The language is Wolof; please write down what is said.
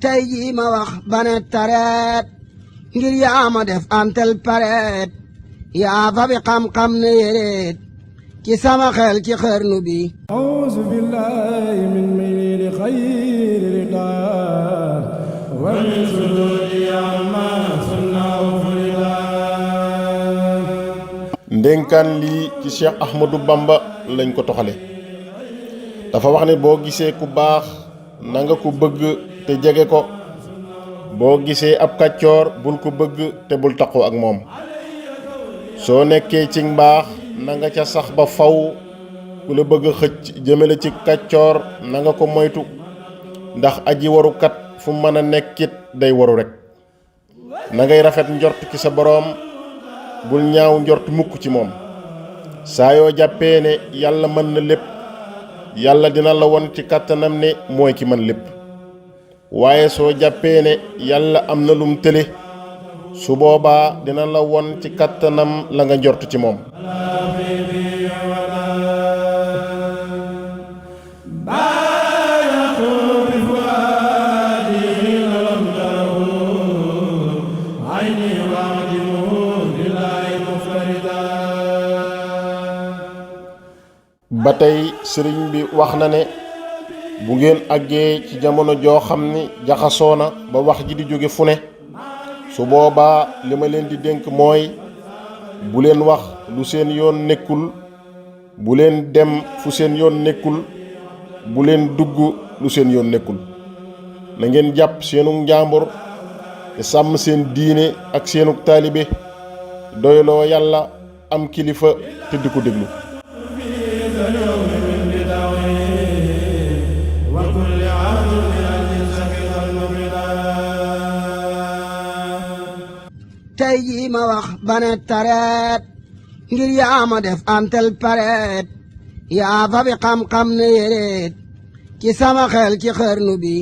tey jii ma wax bane tareet ngir yaa ma def antel pareet yaa fa bi xam-xam ne yéreet ci sama xel ci xarnu bi. A'uuzu billaahi min mayli xayri ridaar wa min suduuri ammaa sunnaa furidaar. ndénkaan lii ci Cheikh Ahmadou Bamba lañ ko toxale dafa wax ne boo gisee ku baax na nga ko bëgg te jege ko boo gisee ab kàccoor bul ko bëgg te bul taqoo ak moom soo nekkee ci mbaax na nga ca sax ba faw ku la bëgg a xëcc jëmale ci kàccoor na nga ko moytu ndax aji warukat fu mën a nekkit day waru rekk na ngay rafet njort ci sa boroom bul ñaaw njort mukk ci moom saa yoo jàppee ne yàlla mën na lépp yàlla dina la won ci kàttanam ne mooy ki mën lépp waaye soo jàppee ne yàlla am na lum tële su boobaa dina la won ci kàttanam la nga njort ci moom. ba tey sëriñ bi wax na ne bu ngeen àggee ci jamono joo xam ni jaxasoo na ba wax ji di jóge fu ne su boobaa li ma leen di dénk mooy bu leen wax lu seen yoon nekkul bu leen dem fu seen yoon nekkul bu leen dugg lu seen yoon nekkul na ngeen jàpp seenu njàmbur te sàmm seen diine ak seenu taalibe doyloo yàlla am kilifa te di ko déglu. tey jii ma wax bane tareet ngir yaa ma def antel pareet yaa fa bi xam-xam ne yéreet ci sama xel ci xarnu bi.